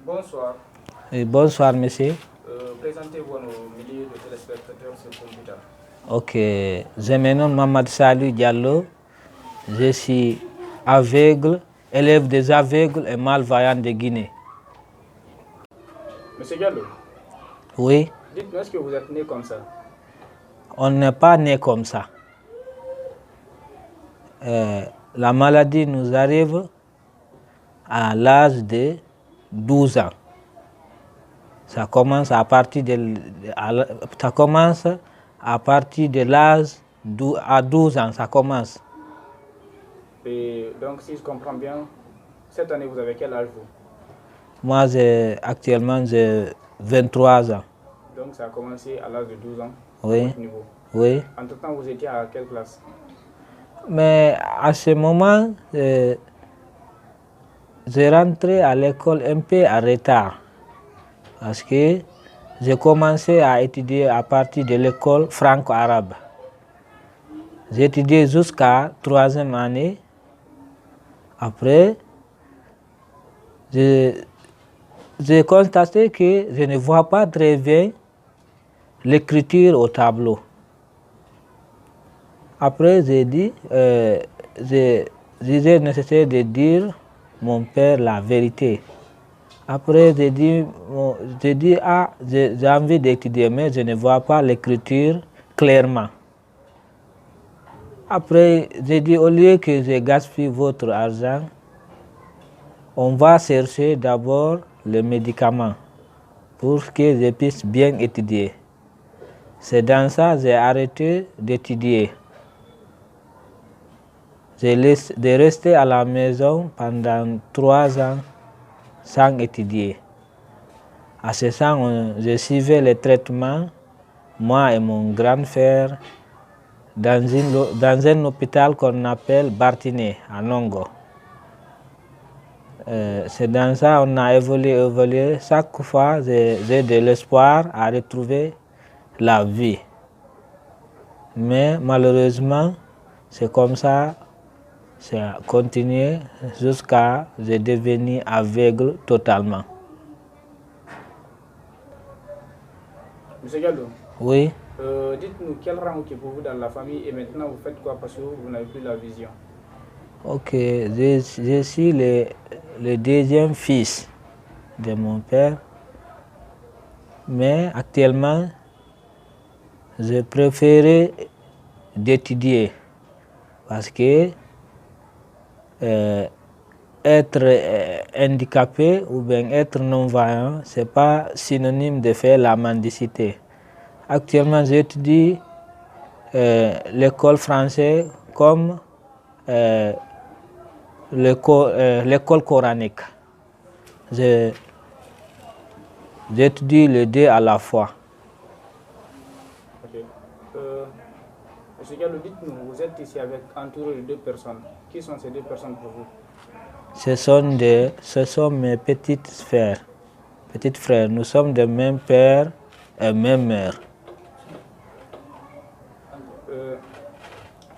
Bonsoir. Et bonsoir, monsieur. Présentez-vous à nos milliers de téléspectateurs sur computer. Ok, je me nomme Mamad Salou Diallo. Je suis aveugle, élève des aveugles et malvoyants de Guinée. Monsieur Gallo, Oui, dites-nous, est-ce que vous êtes né comme ça? on n'est pas né comme ça. La maladie nous arrive à l'âge de 12 ans. Ça commence à partir de l'âge à 12 ans, ça commence. Et donc, si je comprends bien, cette année, vous avez quel âge vous? Moi, actuellement, j'ai 23 ans. Donc, ça a commencé à l'âge de 12 ans, Oui. à votre niveau. Oui. Entre-temps, vous étiez à quelle classe? Mais à ce moment, j'ai rentré à l'école un peu en retard. Parce que j'ai commencé à étudier à partir de l'école franco-arabe. J'ai étudié jusqu'à 3e année. Après, j'ai constaté que je ne vois pas très bien l'écriture au tableau. Après, j'ai dit, j'ai nécessaire de dire mon père la vérité. Après, j'ai dit, j'ai envie d'étudier, mais je ne vois pas l'écriture clairement. Après, j'ai dit, au lieu que je gaspille votre argent, on va chercher d'abord le médicament pour que je puisse bien étudier. C'est dans ça que j'ai arrêté d'étudier. J'ai resté à la maison pendant 3 ans sans étudier. À ce temps, je suivais les traitements, moi et mon grand frère, dans un hôpital qu'on appelle Bartiné, à Nongo. C'est dans ça qu'on a évolué. Chaque fois, j'ai de l'espoir à retrouver la vie. Mais malheureusement, c'est comme ça, ça a continué jusqu'à ce que je devienne aveugle totalement. Monsieur Gallo, Oui. Dites-nous quel rang occupez-vous dans la famille et maintenant vous faites quoi parce que vous n'avez plus la vision? Ok, je suis le deuxième fils de mon père, mais actuellement, je préférais d'étudier parce que être handicapé ou bien être non-voyant, ce n'est pas synonyme de faire la mendicité. Actuellement, j'étudie l'école française comme l'école coranique. J'étudie les deux à la fois. Ok. Monsieur Gallo, dites-nous, vous êtes ici entouré de 2 personnes. Qui sont ces 2 personnes pour vous? Ce sont mes petites frères. Nous sommes de même père et même mère.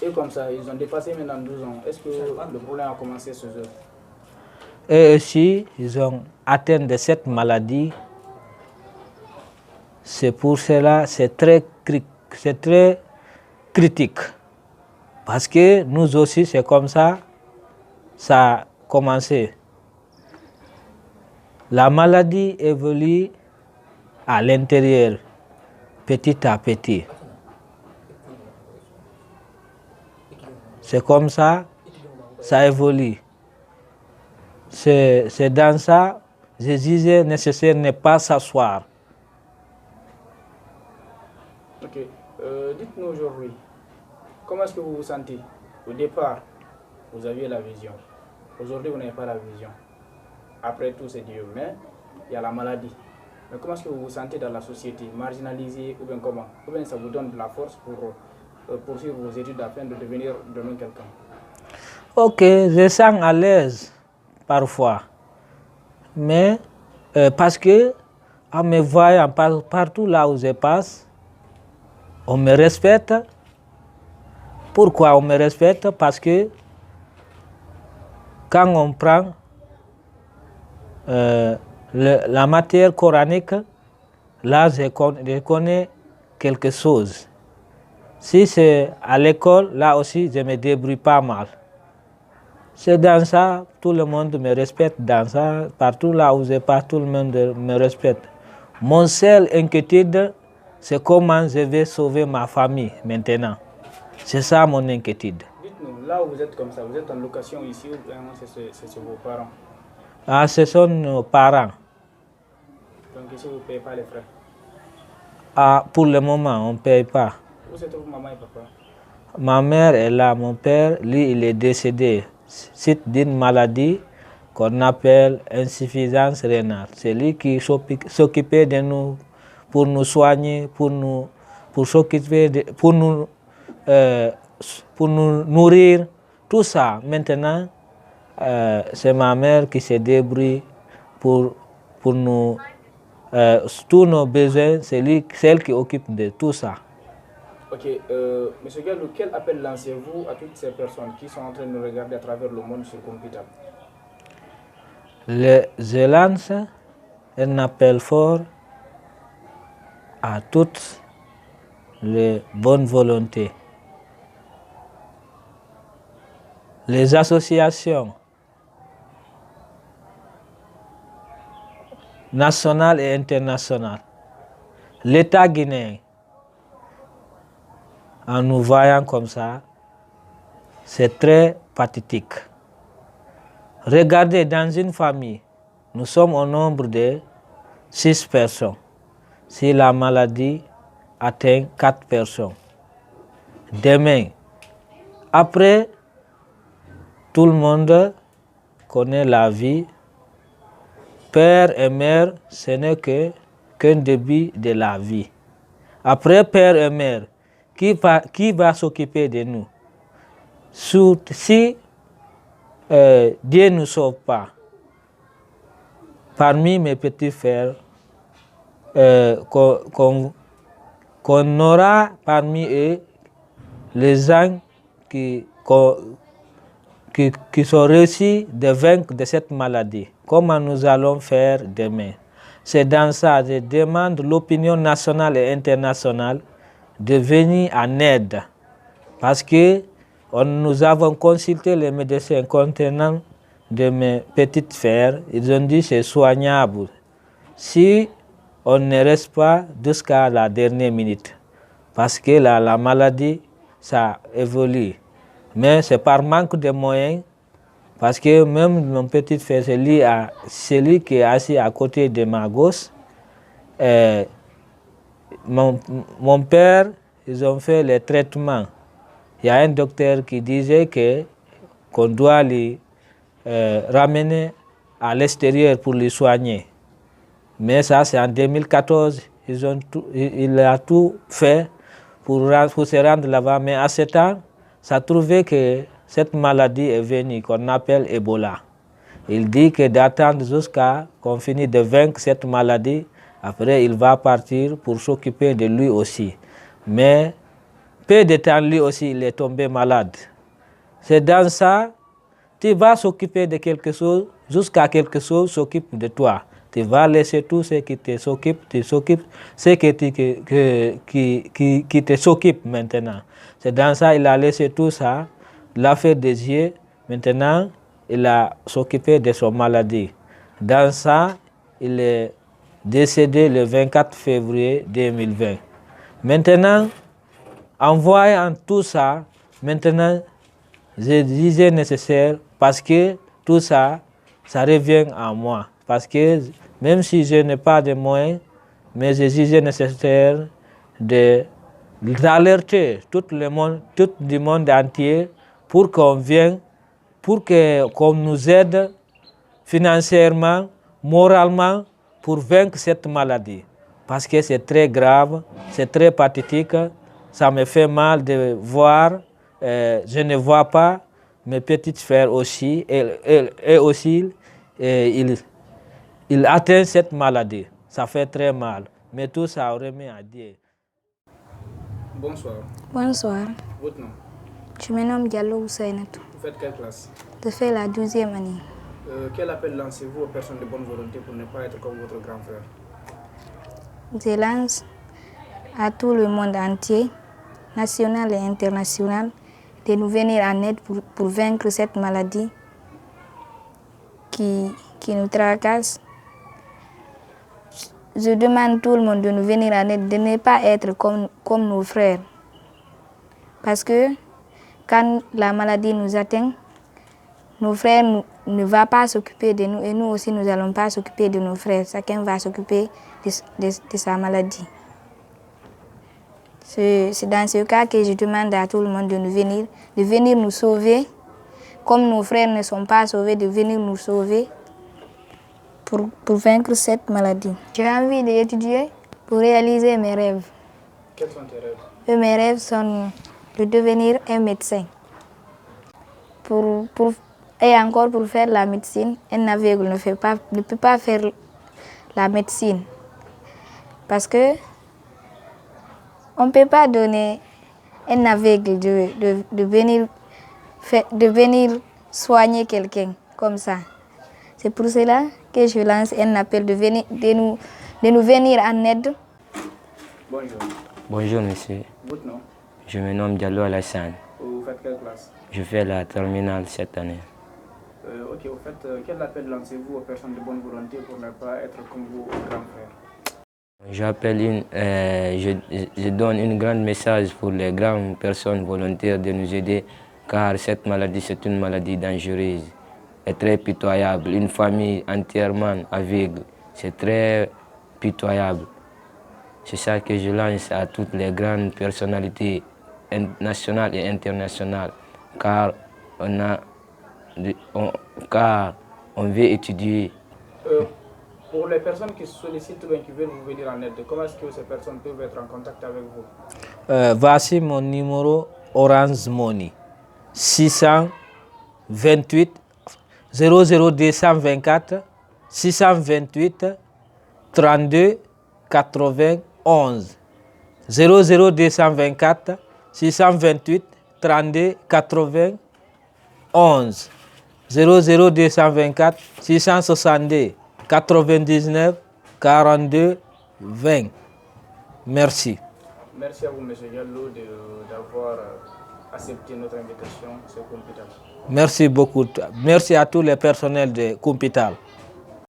Et comme ça, ils ont dépassé maintenant 12 ans. Est-ce que le problème a commencé chez eux? Eux aussi, ils ont atteint de cette maladie. C'est pour cela, c'est très critique. Parce que nous aussi, c'est comme ça, ça a commencé. La maladie évolue à l'intérieur, petit à petit. C'est comme ça, ça évolue. C'est dans ça, je disais nécessaire de ne pas s'asseoir. Ok. Dites-nous aujourd'hui, comment est-ce que vous vous sentez? Au départ, vous aviez la vision. Aujourd'hui, vous n'avez pas la vision. Après tout, c'est Dieu. Mais il y a la maladie. Mais comment est-ce que vous vous sentez dans la société? Marginalisé ou bien comment? Ou bien ça vous donne de la force pour poursuivre vos études afin de devenir demain quelqu'un? Ok, je sens à l'aise parfois. Mais parce que en me voyant partout là où je passe, on me respecte. Pourquoi on me respecte? Parce que quand on prend la matière coranique, là, je connais quelque chose. Si c'est à l'école, là aussi, je me débrouille pas mal. C'est dans ça, tout le monde me respecte dans ça. Partout là où je pars, tout le monde me respecte. Mon seul inquiétude, c'est comment je vais sauver ma famille maintenant. C'est ça mon inquiétude. Dites-nous, là où vous êtes comme ça, vous êtes en location ici ou bien c'est vos parents? Ah, ce sont nos parents. Donc ici, vous ne payez pas les frais? Ah, pour le moment, on ne paye pas. Où se trouvent maman et papa? Ma mère est là, mon père, lui, il est décédé suite d'une maladie qu'on appelle insuffisance rénale. C'est lui qui s'occupait de nous, pour nous soigner, pour s'occuper, pour nous nourrir, tout ça. Maintenant, c'est ma mère qui se débrouille pour nous, tous nos besoins, c'est celle qui occupe de tout ça. Ok, Monsieur Gallo, quel appel lancez-vous à toutes ces personnes qui sont en train de nous regarder à travers le monde sur computer? Je lance un appel fort à toutes les bonnes volontés, les associations nationales et internationales, l'État guinéen. En nous voyant comme ça, c'est très pathétique. Regardez, dans une famille, nous sommes au nombre de 6 personnes. Si la maladie atteint 4 personnes, demain, après, tout le monde connaît la vie. Père et mère, ce n'est qu'un début de la vie. Après père et mère, qui va s'occuper de nous? Si Dieu ne nous sauve pas, parmi mes petits frères, qu'on aura parmi eux les gens qui sont réussis de vaincre de cette maladie. Comment nous allons faire demain? C'est dans ça que je demande l'opinion nationale et internationale de venir en aide. Parce que nous avons consulté les médecins contenant de mes petites frères. Ils ont dit que c'est soignable. Si on ne reste pas jusqu'à la dernière minute. Parce que la maladie, ça évolue. Mais c'est par manque de moyens. Parce que même mon petit frère, celui qui est assis à côté de ma gauche, mon père, ils ont fait les traitements. Il y a un docteur qui disait qu'on doit les ramener à l'extérieur pour les soigner. Mais ça, c'est en 2014. Il a tout fait pour se rendre là-bas. Mais à ce temps, ça trouvait que cette maladie est venue, qu'on appelle Ebola. Il dit que d'attendre jusqu'à qu'on finisse de vaincre cette maladie, après il va partir pour s'occuper de lui aussi. Mais peu de temps, lui aussi, il est tombé malade. C'est dans ça, tu vas s'occuper de quelque chose jusqu'à quelque chose s'occupe de toi. Tu vas laisser tout ce qui te s'occupe, ce qui te s'occupe maintenant. C'est dans ça il a laissé tout ça, l'a fait des yeux. Maintenant, il a s'occupé de son maladie. Dans ça, il est décédé le 24 février 2020. Maintenant, en voyant tout ça, maintenant, je disais nécessaire parce que tout ça, ça revient à moi. Parce que même si je n'ai pas de moyens, mais je disais nécessaire d'alerter tout le monde entier pour qu'on vienne, qu'on nous aide financièrement, moralement, pour vaincre cette maladie. Parce que c'est très grave, c'est très pathétique, ça me fait mal de voir, je ne vois pas mes petits frères aussi, et aussi, ils atteignent cette maladie. Ça fait très mal, mais tout ça remet à Dieu. Bonsoir. Bonsoir. Votre nom? Je me nomme Diallo Ousseinetou. Vous faites quelle classe? Je fais la 12e année. Quel appel lancez-vous aux personnes de bonne volonté pour ne pas être comme votre grand frère? Je lance à tout le monde entier, national et international, de nous venir en aide pour vaincre cette maladie qui nous tracasse. Je demande à tout le monde de nous venir en aide, de ne pas être comme nos frères. Parce que quand la maladie nous atteint, nos frères ne vont pas s'occuper de nous et nous aussi nous n'allons pas s'occuper de nos frères. Chacun va s'occuper de sa maladie. C'est dans ce cas que je demande à tout le monde de venir nous sauver. Comme nos frères ne sont pas sauvés, de venir nous sauver pour vaincre cette maladie. J'ai envie d'étudier pour réaliser mes rêves. Quels sont tes rêves? Mes rêves sont de devenir un médecin. Et encore pour faire la médecine, un aveugle ne peut pas faire la médecine. Parce que on ne peut pas donner un aveugle de venir soigner quelqu'un comme ça. C'est pour cela que je lance un appel de nous venir en aide. Bonjour. Bonjour monsieur. Votre nom? Je me nomme Diallo Alassane. Vous faites quelle classe? Je fais la terminale cette année. Ok, au fait, quel appel lancez-vous aux personnes de bonne volonté pour ne pas être comme vos grands frères? Je donne un grand message pour les grandes personnes volontaires de nous aider, car cette maladie, c'est une maladie dangereuse et très pitoyable. Une famille entièrement aveugle, c'est très pitoyable. C'est ça que je lance à toutes les grandes personnalités nationales et internationales, car on veut étudier. Pour les personnes qui sollicitent ou qui veulent vous venir en aide, comment est-ce que ces personnes peuvent être en contact avec vous? Voici mon numéro Orange Money. 628 00224 628 32 91 00224 628 32 91 00224 662 99 42 20. Merci. Merci à vous, M. Diallo, d'avoir accepté notre invitation sur Kumpital. Merci beaucoup. Merci à tous les personnels de Kumpital.